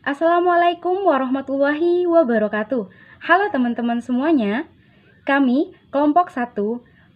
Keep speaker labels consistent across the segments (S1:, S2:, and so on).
S1: Assalamualaikum warahmatullahi wabarakatuh. Halo teman-teman semuanya. Kami kelompok 1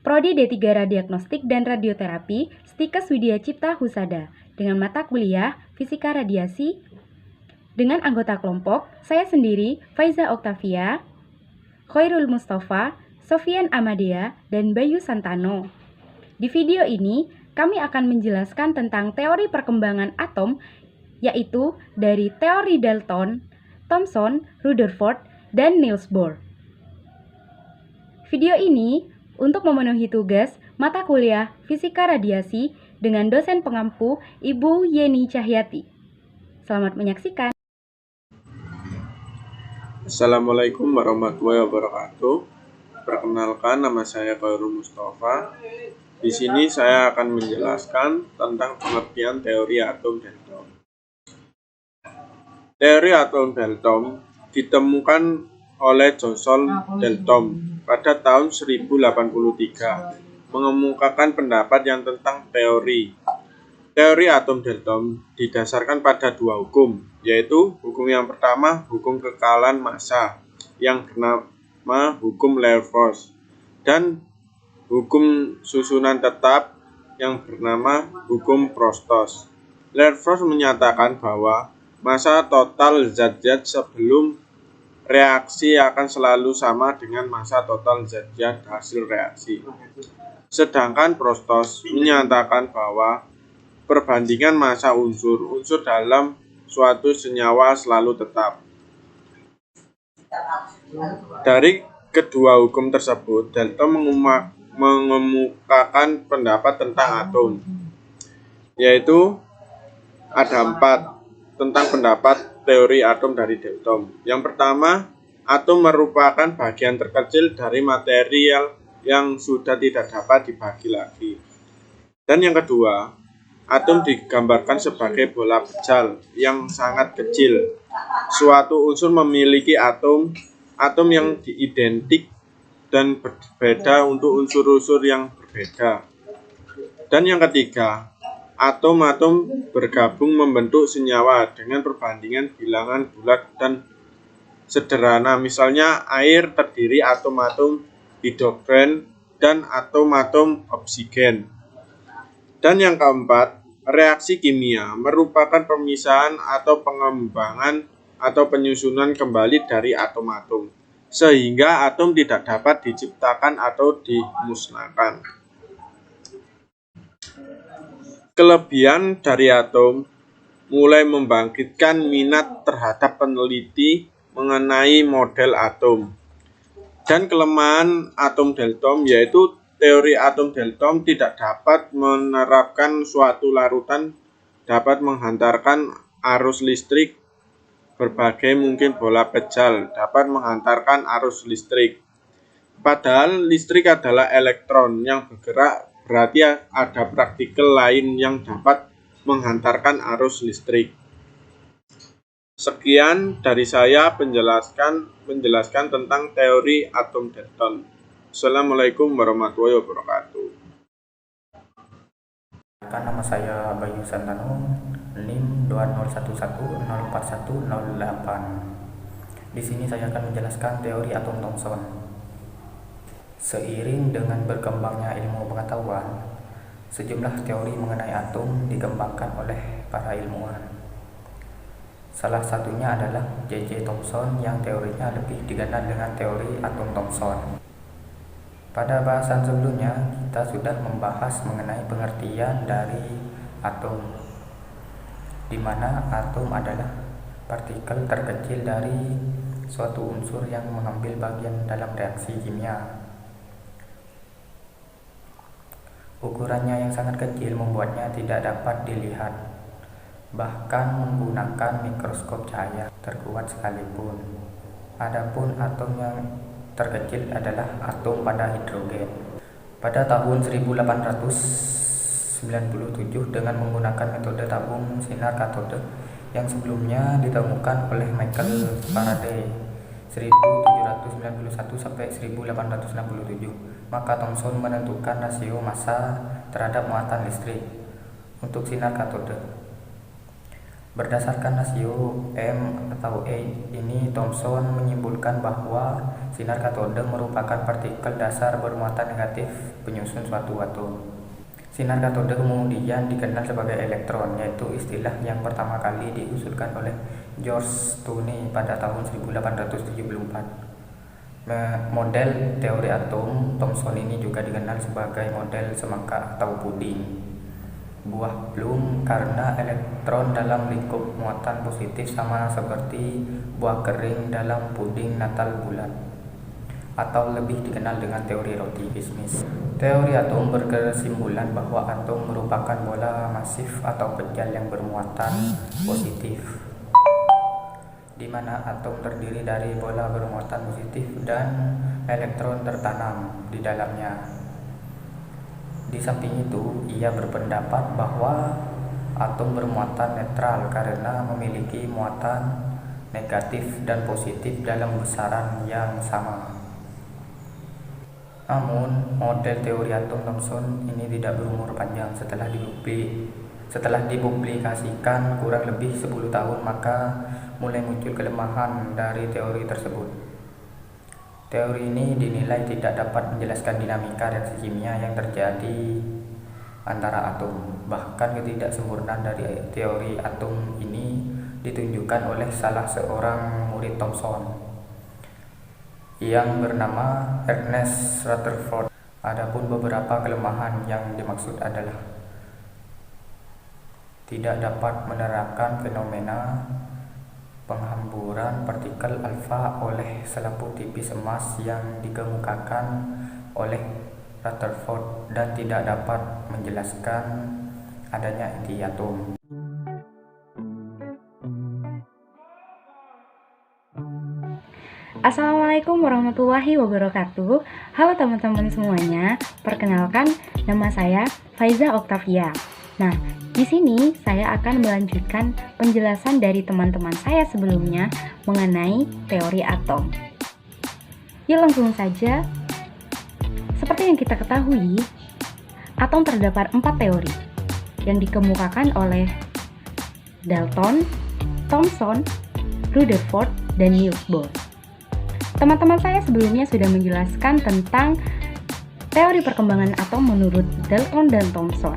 S1: Prodi D3 Radiagnostik dan Radioterapi Stikes Widya Cipta Husada dengan mata kuliah Fisika Radiasi dengan anggota kelompok saya sendiri Faiza Oktavia, Khairul Mustafa, Sofian Amadea, dan Bayu Santano. Di video ini kami akan menjelaskan tentang teori perkembangan atom yaitu dari teori Dalton, Thomson, Rutherford, dan Niels Bohr. Video ini untuk memenuhi tugas mata kuliah Fisika Radiasi dengan dosen pengampu Ibu Yeni Cahyati. Selamat menyaksikan.
S2: Assalamualaikum warahmatullahi wabarakatuh. Perkenalkan, nama saya Khairul Mustafa. Di sini saya akan menjelaskan tentang pengertian teori atom Dalton. Teori atom Dalton ditemukan oleh Joseph Dalton pada tahun 1083, mengemukakan pendapat yang tentang teori. Teori atom Dalton didasarkan pada dua hukum, yaitu hukum yang pertama, hukum kekalahan massa, yang bernama hukum Lefroy, dan hukum susunan tetap yang bernama hukum Prostos. Lefroy menyatakan bahwa massa total zat-zat sebelum reaksi akan selalu sama dengan massa total zat-zat hasil reaksi. Sedangkan Prostos menyatakan bahwa perbandingan massa unsur-unsur dalam suatu senyawa selalu tetap. Dari kedua hukum tersebut, Dalton mengemukakan pendapat tentang atom, yaitu ada 4 tentang pendapat teori atom dari Dalton. Yang pertama, atom merupakan bagian terkecil dari material yang sudah tidak dapat dibagi lagi. Dan yang kedua, atom digambarkan sebagai bola pejal yang sangat kecil. Suatu unsur memiliki atom yang identik dan berbeda untuk unsur-unsur yang berbeda. Dan yang ketiga, atom-atom bergabung membentuk senyawa dengan perbandingan bilangan bulat dan sederhana. Misalnya air terdiri atom-atom hidrogen dan atom-atom oksigen. Dan yang keempat, reaksi kimia merupakan pemisahan atau pengembangan atau penyusunan kembali dari atom-atom, sehingga atom tidak dapat diciptakan atau dimusnahkan. Kelebihan dari atom mulai membangkitkan minat terhadap peneliti mengenai model atom. Dan kelemahan atom Dalton yaitu teori atom Dalton tidak dapat menerapkan suatu larutan dapat menghantarkan arus listrik. Berbagai mungkin bola pejal dapat menghantarkan arus listrik. Padahal listrik adalah elektron yang bergerak, berarti ada partikel lain yang dapat menghantarkan arus listrik. Sekian dari saya menjelaskan tentang teori atom Dalton. Assalamualaikum warahmatullahi wabarakatuh.
S3: Nama saya Bayu Santano, NIM 201104104108. Di sini saya akan menjelaskan teori atom Thomson. Seiring dengan berkembangnya ilmu pengetahuan, sejumlah teori mengenai atom dikembangkan oleh para ilmuwan. Salah satunya adalah J.J. Thomson yang teorinya lebih dikenal dengan teori atom Thomson. Pada bahasan sebelumnya, kita sudah membahas mengenai pengertian dari atom, di mana atom adalah partikel terkecil dari suatu unsur yang mengambil bagian dalam reaksi kimia. Ukurannya yang sangat kecil membuatnya tidak dapat dilihat, bahkan menggunakan mikroskop cahaya terkuat sekalipun. Adapun atom yang terkecil adalah atom pada hidrogen. Pada tahun 1897 dengan menggunakan metode tabung sinar katode yang sebelumnya ditemukan oleh Michael Faraday 1791 sampai 1867, maka Thomson menentukan rasio massa terhadap muatan listrik untuk sinar katode. Berdasarkan rasio M atau E ini, Thomson menyimpulkan bahwa sinar katode merupakan partikel dasar bermuatan negatif penyusun suatu atom. Sinar katode kemudian dikenal sebagai elektron, yaitu istilah yang pertama kali diusulkan oleh George Tooney pada tahun 1874. Model teori atom Thomson ini juga dikenal sebagai model semangka atau puding buah plum karena elektron dalam lingkup muatan positif sama seperti buah kering dalam puding natal bulat, atau lebih dikenal dengan teori roti bisnis. Teori atom berkesimpulan bahwa atom merupakan bola masif atau pejal yang bermuatan positif, di mana atom terdiri dari bola bermuatan positif dan elektron tertanam di dalamnya. Di samping itu, ia berpendapat bahwa atom bermuatan netral karena memiliki muatan negatif dan positif dalam besaran yang sama. Namun, model teori atom Thomson ini tidak berumur panjang. Setelah dipublikasikan kurang lebih 10 tahun, maka mulai muncul kelemahan dari teori tersebut. Teori ini dinilai tidak dapat menjelaskan dinamika reaksi kimia yang terjadi antara atom. Bahkan ketidaksempurnaan dari teori atom ini ditunjukkan oleh salah seorang murid Thomson yang bernama Ernest Rutherford. Adapun beberapa kelemahan yang dimaksud adalah tidak dapat menerapkan fenomena penghamburan partikel alfa oleh selaput tipis emas yang dikemukakan oleh Rutherford dan tidak dapat menjelaskan adanya inti atom.
S1: Assalamualaikum warahmatullahi wabarakatuh. Halo teman-teman semuanya, perkenalkan nama saya Faiza Oktavia. Nah, di sini saya akan melanjutkan penjelasan dari teman-teman saya sebelumnya mengenai teori atom. Yuk langsung saja. Seperti yang kita ketahui, atom terdapat 4 teori yang dikemukakan oleh Dalton, Thomson, Rutherford, dan Niels Bohr. Teman-teman saya sebelumnya sudah menjelaskan tentang teori perkembangan atom menurut Dalton dan Thomson.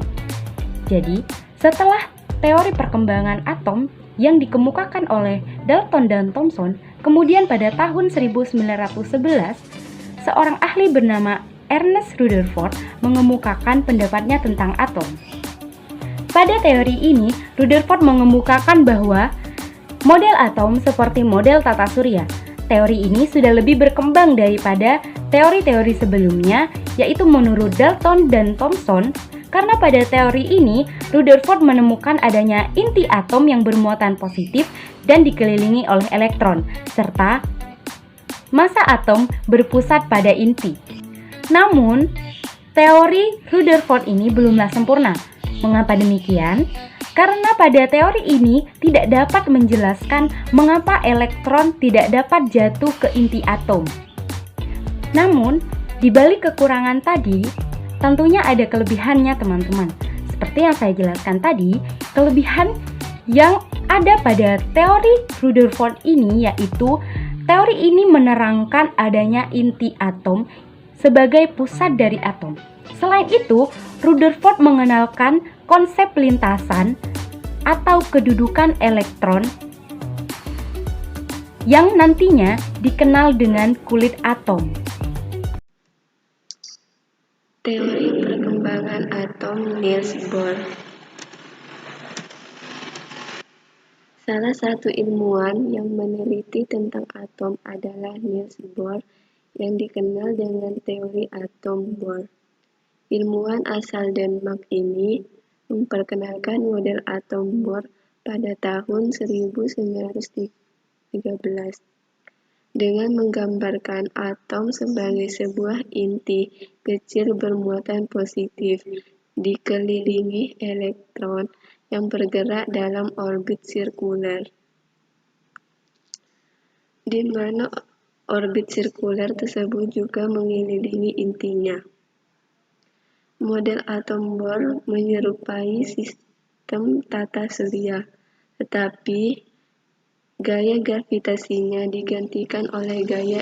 S1: Jadi, setelah teori perkembangan atom yang dikemukakan oleh Dalton dan Thomson, kemudian pada tahun 1911, seorang ahli bernama Ernest Rutherford mengemukakan pendapatnya tentang atom. Pada teori ini, Rutherford mengemukakan bahwa model atom seperti model tata surya. Teori ini sudah lebih berkembang daripada teori-teori sebelumnya, yaitu menurut Dalton dan Thomson. Karena pada teori ini, Rutherford menemukan adanya inti atom yang bermuatan positif dan dikelilingi oleh elektron, serta massa atom berpusat pada inti. Namun, teori Rutherford ini belumlah sempurna. Mengapa demikian? Karena pada teori ini tidak dapat menjelaskan mengapa elektron tidak dapat jatuh ke inti atom. Namun, di balik kekurangan tadi, tentunya ada kelebihannya teman-teman. Seperti yang saya jelaskan tadi, kelebihan yang ada pada teori Rutherford ini yaitu teori ini menerangkan adanya inti atom sebagai pusat dari atom. Selain itu, Rutherford mengenalkan konsep lintasan atau kedudukan elektron yang nantinya dikenal dengan kulit atom.
S4: Teori perkembangan atom Niels Bohr. Salah satu ilmuwan yang meneliti tentang atom adalah Niels Bohr yang dikenal dengan teori atom Bohr. Ilmuwan asal Denmark ini memperkenalkan model atom Bohr pada tahun 1913 dengan menggambarkan atom sebagai sebuah inti kecil bermuatan positif dikelilingi elektron yang bergerak dalam orbit sirkuler, di mana orbit sirkuler tersebut juga mengelilingi intinya. Model atom Bohr menyerupai sistem tata surya, tetapi gaya gravitasinya digantikan oleh gaya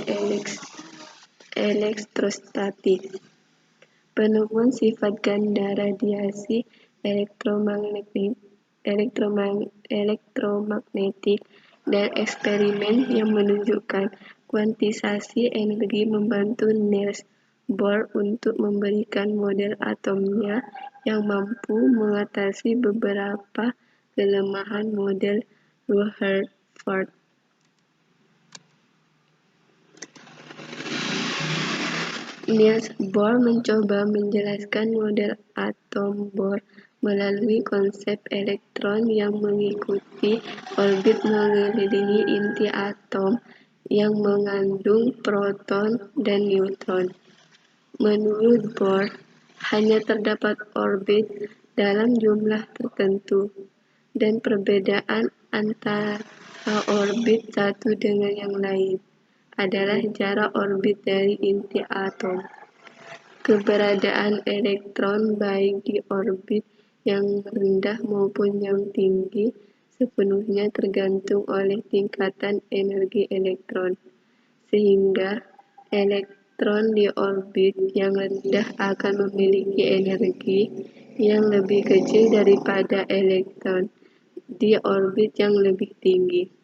S4: elektrostatik. Penemuan sifat ganda radiasi elektromagnetik dan eksperimen yang menunjukkan kuantisasi energi membantu Niels Bohr untuk memberikan model atomnya yang mampu mengatasi beberapa kelemahan model Rutherford. Niels Bohr mencoba menjelaskan model atom Bohr melalui konsep elektron yang mengikuti orbit mengelilingi inti atom yang mengandung proton dan neutron. Menurut Bohr, hanya terdapat orbit dalam jumlah tertentu, dan perbedaan antara orbit satu dengan yang lain adalah jarak orbit dari inti atom. Keberadaan elektron baik di orbit yang rendah maupun yang tinggi sepenuhnya tergantung oleh tingkatan energi elektron, sehingga elektron di orbit yang rendah akan memiliki energi yang lebih kecil daripada elektron di orbit yang lebih tinggi.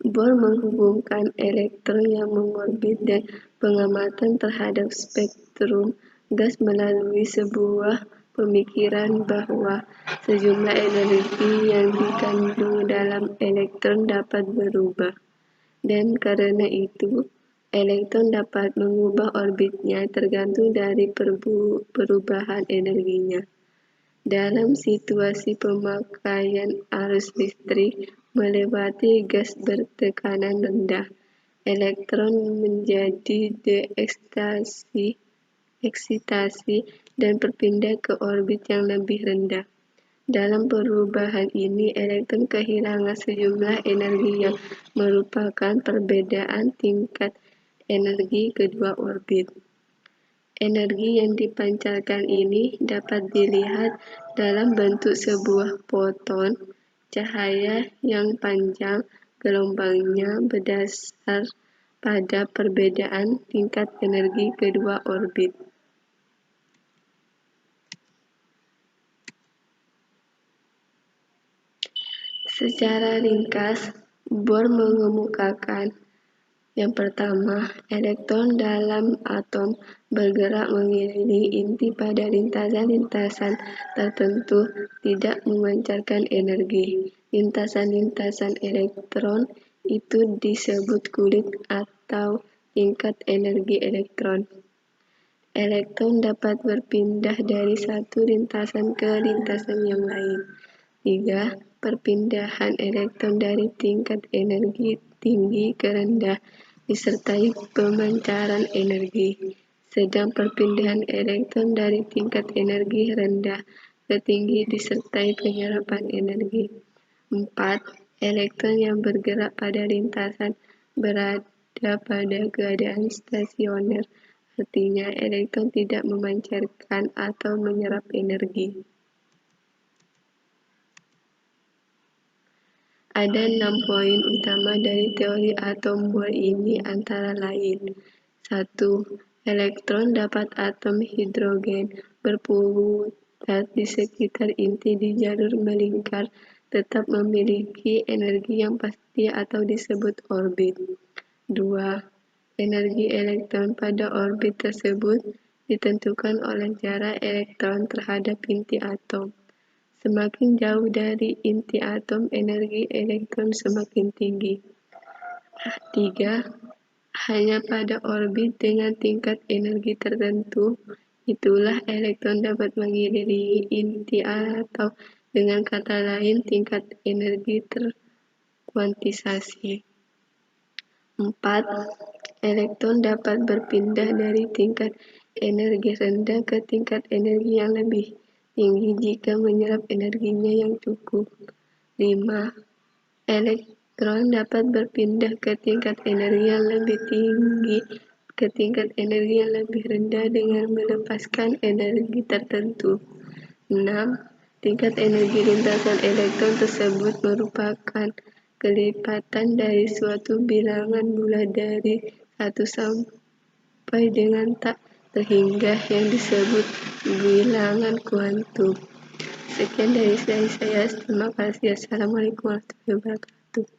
S4: Bohr menghubungkan elektron yang mengorbit dan pengamatan terhadap spektrum gas melalui sebuah pemikiran bahwa sejumlah energi yang dikandung dalam elektron dapat berubah, dan karena itu elektron dapat mengubah orbitnya tergantung dari perubahan energinya. Dalam situasi pemakaian arus listrik melewati gas bertekanan rendah, elektron menjadi eksitasi dan berpindah ke orbit yang lebih rendah. Dalam perubahan ini, elektron kehilangan sejumlah energi yang merupakan perbedaan tingkat energi kedua orbit. Energi yang dipancarkan ini dapat dilihat dalam bentuk sebuah foton cahaya yang panjang gelombangnya berdasar pada perbedaan tingkat energi kedua orbit. Secara ringkas, Bohr mengemukakan yang pertama, elektron dalam atom bergerak mengelilingi inti pada lintasan-lintasan tertentu tidak memancarkan energi. Lintasan-lintasan elektron itu disebut kulit atau tingkat energi elektron. Elektron dapat berpindah dari satu lintasan ke lintasan yang lain. 3. Perpindahan elektron dari tingkat energi tinggi ke rendah disertai pemancaran energi, sedang perpindahan elektron dari tingkat energi rendah ke tinggi disertai penyerapan energi. 4. Elektron yang bergerak pada lintasan berada pada keadaan stasioner, artinya elektron tidak memancarkan atau menyerap energi. Ada 6 poin utama dari teori atom Bohr ini antara lain. 1. Elektron dapat atom hidrogen berputar di sekitar inti di jalur melingkar tetap memiliki energi yang pasti atau disebut orbit. 2. Energi elektron pada orbit tersebut ditentukan oleh jarak elektron terhadap inti atom. Semakin jauh dari inti atom, energi elektron semakin tinggi. 3. Hanya pada orbit dengan tingkat energi tertentu, itulah elektron dapat mengelilingi inti atau dengan kata lain tingkat energi terkuantisasi. 4. Elektron dapat berpindah dari tingkat energi rendah ke tingkat energi yang lebih tinggi jika menyerap energinya yang cukup. 5. Elektron dapat berpindah ke tingkat energi yang lebih tinggi ke tingkat energi yang lebih rendah dengan melepaskan energi tertentu. 6. Tingkat energi lintasan elektron tersebut merupakan kelipatan dari suatu bilangan bulat dari 1 sampai dengan tak terhingga yang disebut bilangan kuantum. Sekian dari saya. Terima kasih. Assalamualaikum warahmatullahi wabarakatuh.